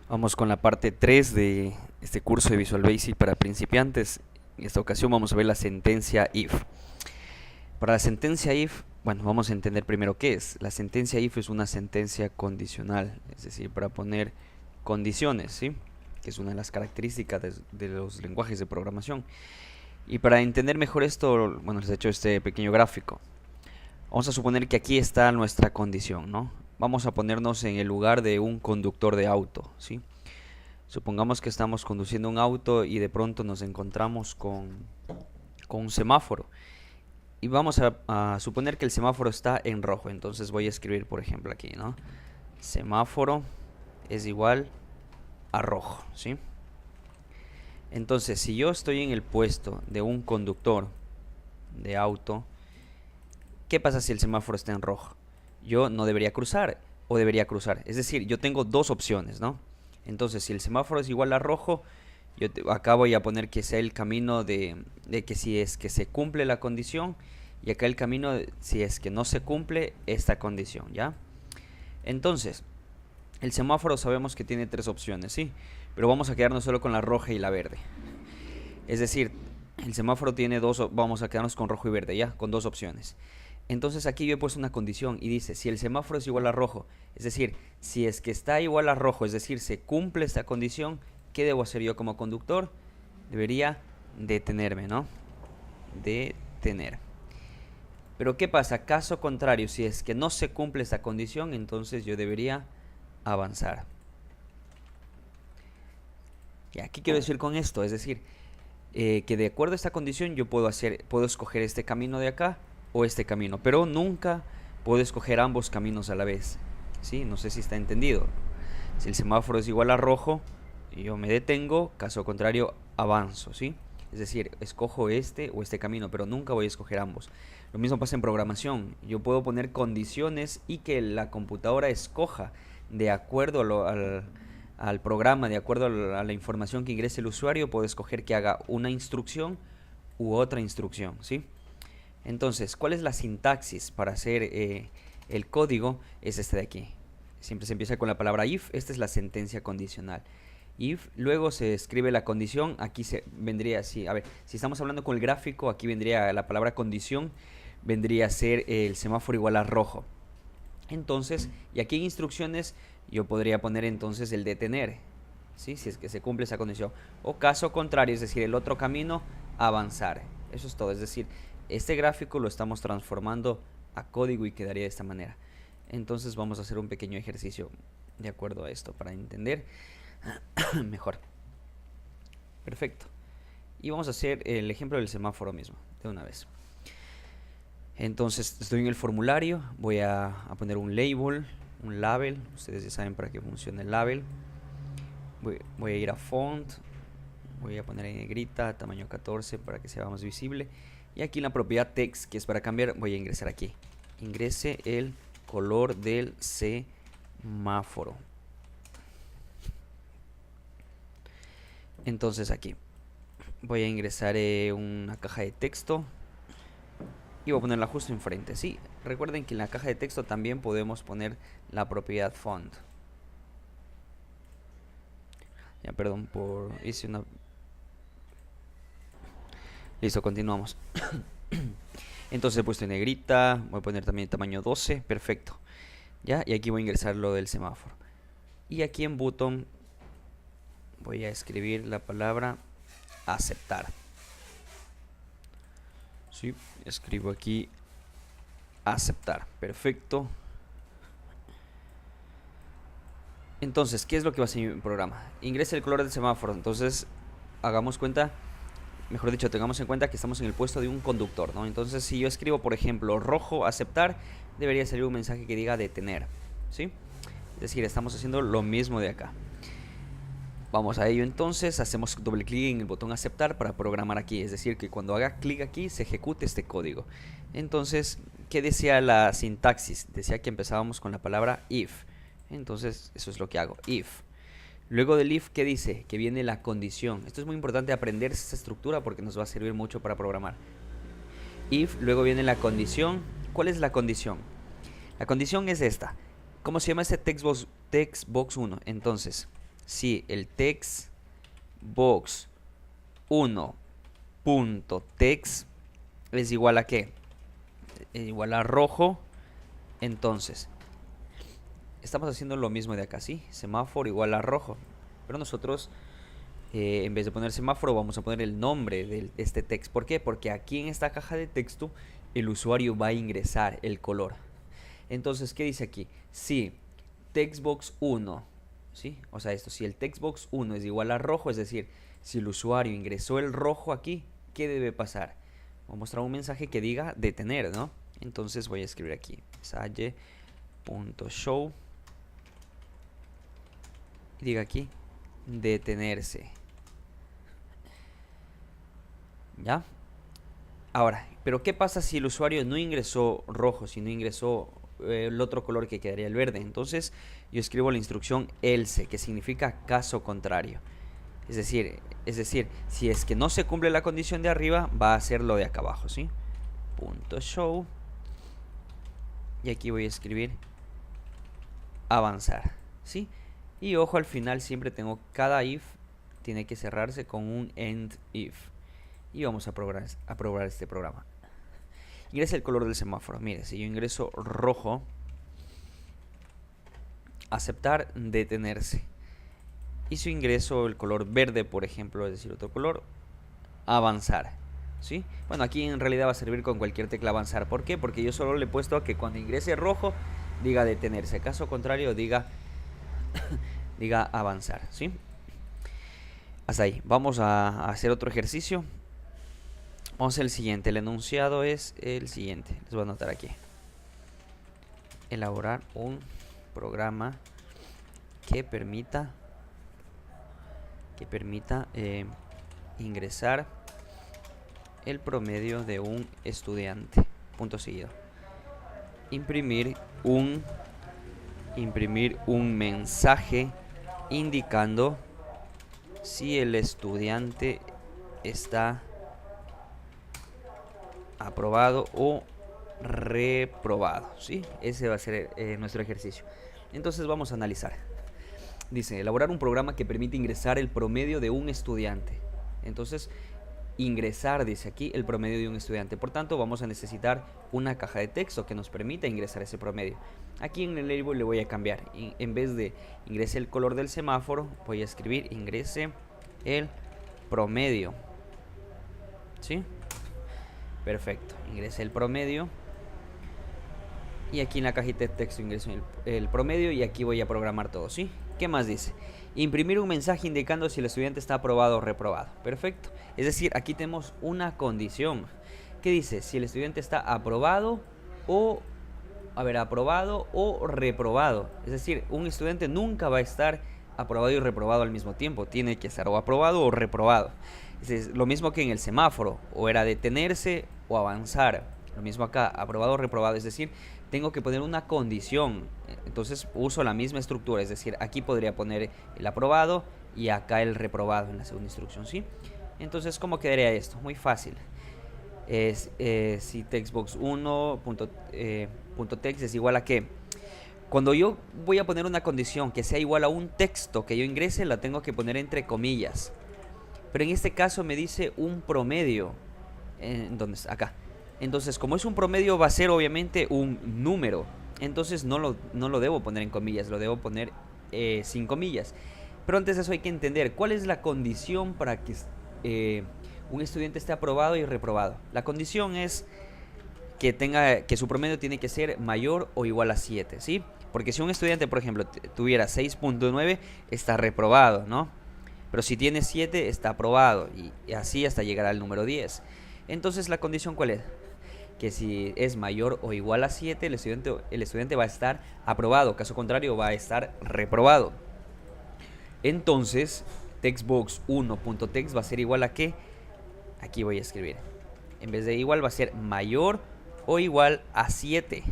Vamos con la parte 3 de este curso de Visual Basic para principiantes. En esta ocasión vamos a ver la sentencia if. Para la sentencia if, bueno, vamos a entender primero qué es. La sentencia if es una sentencia condicional, es decir, para poner condiciones, ¿sí? Que es una de las características de los lenguajes de programación. Y para entender mejor esto, bueno, les he hecho este pequeño gráfico. Vamos a suponer que aquí está nuestra condición, ¿no? Vamos a ponernos en el lugar de un conductor de auto, ¿sí? Supongamos que estamos conduciendo un auto y de pronto nos encontramos con un semáforo. Y vamos a suponer que el semáforo está en rojo. Entonces voy a escribir, por ejemplo, aquí, ¿no? Semáforo es igual a rojo, ¿sí? Entonces, si yo estoy en el puesto de un conductor de auto, ¿qué pasa si el semáforo está en rojo? Yo no debería cruzar o debería cruzar. Es decir, yo tengo dos opciones, ¿no? Entonces, si el semáforo es igual a rojo, acá voy a poner que sea el camino de que si es que se cumple la condición, y acá el camino si es que no se cumple esta condición, ¿ya? Entonces, el semáforo sabemos que tiene tres opciones, ¿sí? Pero vamos a quedarnos solo con la roja y la verde. Es decir, el semáforo tiene vamos a quedarnos con rojo y verde, ¿ya? Con dos opciones. Entonces aquí yo he puesto una condición y dice, si el semáforo es igual a rojo, es decir, si es que está igual a rojo, es decir, se cumple esta condición, ¿qué debo hacer yo como conductor? Debería detenerme, ¿no? Detener. Pero ¿qué pasa? Caso contrario, si es que no se cumple esta condición, entonces yo debería avanzar. ¿Y qué quiero decir con esto? Es decir, que de acuerdo a esta condición yo puedo escoger este camino de acá o este camino, pero nunca puedo escoger ambos caminos a la vez, ¿sí? No sé si está entendido. Si el semáforo es igual a rojo, yo me detengo, caso contrario avanzo, ¿sí? Es decir, escojo este o este camino, pero nunca voy a escoger ambos. Lo mismo pasa en programación. Yo puedo poner condiciones y que la computadora escoja de acuerdo al programa, de acuerdo a la información que ingrese el usuario, puedo escoger que haga una instrucción u otra instrucción, ¿sí? Entonces, ¿cuál es la sintaxis para hacer el código? Es este de aquí. Siempre se empieza con la palabra if. Esta es la sentencia condicional. If, luego se escribe la condición. Aquí vendría así. A ver, si estamos hablando con el gráfico, aquí vendría la palabra condición. Vendría a ser el semáforo igual a rojo. Entonces, y aquí en instrucciones yo podría poner entonces el detener, ¿sí? Si es que se cumple esa condición. O caso contrario, es decir, el otro camino, avanzar. Eso es todo. Es decir, este gráfico lo estamos transformando a código y quedaría de esta manera. Entonces vamos a hacer un pequeño ejercicio de acuerdo a esto para entender mejor. Perfecto. Y vamos a hacer el ejemplo del semáforo mismo, de una vez. Entonces estoy en el formulario, voy a poner un label, ustedes ya saben para qué funciona el label. Voy a ir a font, voy a poner en negrita, tamaño 14 para que sea más visible. Y aquí en la propiedad text, que es para cambiar, voy a ingresar aquí. Ingrese el color del semáforo. Entonces aquí voy a ingresar una caja de texto y voy a ponerla justo enfrente, ¿sí? Recuerden que en la caja de texto también podemos poner la propiedad font. Ya, perdón hice una... Listo, continuamos. Entonces he puesto en negrita, voy a poner también tamaño 12, perfecto. Ya, y aquí voy a ingresar lo del semáforo. Y aquí en button voy a escribir la palabra aceptar. Sí, escribo aquí aceptar, perfecto. Entonces, ¿qué es lo que va a hacer mi programa? Ingresa el color del semáforo. Entonces, hagamos cuenta, mejor dicho, tengamos en cuenta que estamos en el puesto de un conductor, ¿no? Entonces, si yo escribo, por ejemplo, rojo, aceptar, debería salir un mensaje que diga detener, ¿sí? Es decir, estamos haciendo lo mismo de acá. Vamos a ello entonces, hacemos doble clic en el botón aceptar para programar aquí, es decir, que cuando haga clic aquí se ejecute este código. Entonces, ¿qué decía la sintaxis? Decía que empezábamos con la palabra if. Entonces, eso es lo que hago, if. Luego del if, ¿qué dice? Que viene la condición. Esto es muy importante aprender esta estructura porque nos va a servir mucho para programar. If, luego viene la condición. ¿Cuál es la condición? La condición es esta. ¿Cómo se llama este textbox 1? Entonces, si el textbox1.text es igual a ¿qué? Es igual a rojo, entonces estamos haciendo lo mismo de acá, ¿sí? Semáforo igual a rojo, pero nosotros en vez de poner semáforo vamos a poner el nombre de este texto. ¿Por qué? Porque aquí en esta caja de texto el usuario va a ingresar el color. Entonces, ¿qué dice aquí? Si textbox1, ¿sí? O sea, esto, si el textbox1 es igual a rojo, es decir, si el usuario ingresó el rojo aquí, ¿qué debe pasar? Voy a mostrar un mensaje que diga detener, ¿no? Entonces voy a escribir aquí mensaje.show y diga aquí detenerse. ¿Ya? Ahora, pero ¿qué pasa si el usuario no ingresó rojo, si no ingresó el otro color que quedaría el verde? Entonces yo escribo la instrucción else, que significa caso contrario. Es decir, si es que no se cumple la condición de arriba, va a ser lo de acá abajo, ¿sí? Punto show. Y aquí voy a escribir avanzar, ¿sí? Y ojo, al final siempre tengo cada if, tiene que cerrarse con un end if. Y vamos a probar este programa. Ingresa el color del semáforo. Mire, si yo ingreso rojo, aceptar, detenerse. Y si ingreso el color verde, por ejemplo, es decir, otro color, avanzar. ¿Sí? Bueno, aquí en realidad va a servir con cualquier tecla avanzar. ¿Por qué? Porque yo solo le he puesto a que cuando ingrese rojo, diga detenerse. Caso contrario, diga avanzar. ¿Sí? Hasta ahí. Vamos a hacer otro ejercicio. Vamos a hacer el siguiente. El enunciado es el siguiente. Les voy a anotar aquí. Elaborar un programa que permita ingresar el promedio de un estudiante. Punto seguido. Imprimir un mensaje indicando si el estudiante está aprobado o reprobado, ¿sí? Ese va a ser nuestro ejercicio. Entonces vamos a analizar. Dice, elaborar un programa que permite ingresar el promedio de un estudiante. Entonces, ingresar, dice aquí, el promedio de un estudiante. Por tanto, vamos a necesitar una caja de texto que nos permita ingresar ese promedio. Aquí en el label le voy a cambiar. En vez de ingrese el color del semáforo, voy a escribir ingrese el promedio. ¿Sí? Perfecto. Ingrese el promedio. Y aquí en la cajita de texto ingreso el promedio y aquí voy a programar todo, ¿sí? ¿Qué más dice? Imprimir un mensaje indicando si el estudiante está aprobado o reprobado. Perfecto. Es decir, aquí tenemos una condición. ¿Qué dice? Si el estudiante está aprobado o reprobado. Es decir, un estudiante nunca va a estar aprobado y reprobado al mismo tiempo. Tiene que estar o aprobado o reprobado. Es lo mismo que en el semáforo. O era detenerse o avanzar. Lo mismo acá, aprobado o reprobado. Es decir, tengo que poner una condición. Entonces uso la misma estructura. Es decir, aquí podría poner el aprobado y acá el reprobado en la segunda instrucción, ¿sí? Entonces, ¿cómo quedaría esto? Muy fácil. Si textbox1.text es igual a ¿qué? Cuando yo voy a poner una condición que sea igual a un texto que yo ingrese, la tengo que poner entre comillas. Pero en este caso me dice un promedio. ¿Dónde está? Acá. Entonces, como es un promedio, va a ser obviamente un número. Entonces no lo debo poner en comillas, lo debo poner sin comillas. Pero antes de eso hay que entender cuál es la condición para que un estudiante esté aprobado y reprobado. La condición es que su promedio tiene que ser mayor o igual a 7, ¿sí? Porque si un estudiante, por ejemplo, tuviera 6.9, está reprobado, ¿no? Pero si tiene 7, está aprobado. Y así hasta llegar al número 10. Entonces, ¿la condición cuál es? Que si es mayor o igual a 7, el estudiante va a estar aprobado. Caso contrario, va a estar reprobado. Entonces, textbox1.text va a ser igual a ¿qué? Aquí voy a escribir. En vez de igual, va a ser mayor o igual a 7.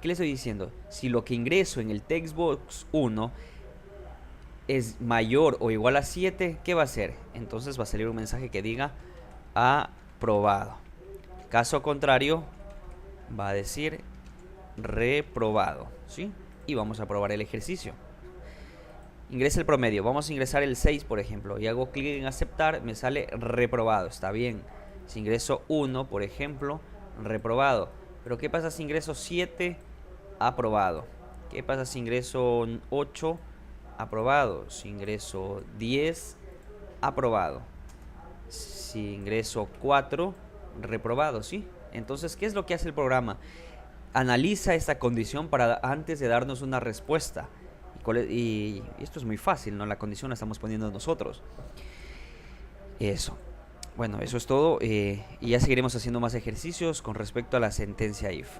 ¿Qué le estoy diciendo? Si lo que ingreso en el textbox1 es mayor o igual a 7, ¿qué va a hacer? Entonces va a salir un mensaje que diga aprobado. Caso contrario, va a decir reprobado, ¿sí? Y vamos a probar el ejercicio. Ingresa el promedio. Vamos a ingresar el 6, por ejemplo, y hago clic en aceptar, me sale reprobado. Está bien. Si ingreso 1, por ejemplo, reprobado. Pero ¿qué pasa si ingreso 7? Aprobado. ¿Qué pasa si ingreso 8? Aprobado. Si ingreso 10, aprobado. Si ingreso 4, reprobado, ¿sí? Entonces, ¿qué es lo que hace el programa? Analiza esta condición para antes de darnos una respuesta. Y esto es muy fácil, ¿no? La condición la estamos poniendo nosotros. Eso. Bueno, eso es todo. Y ya seguiremos haciendo más ejercicios con respecto a la sentencia if.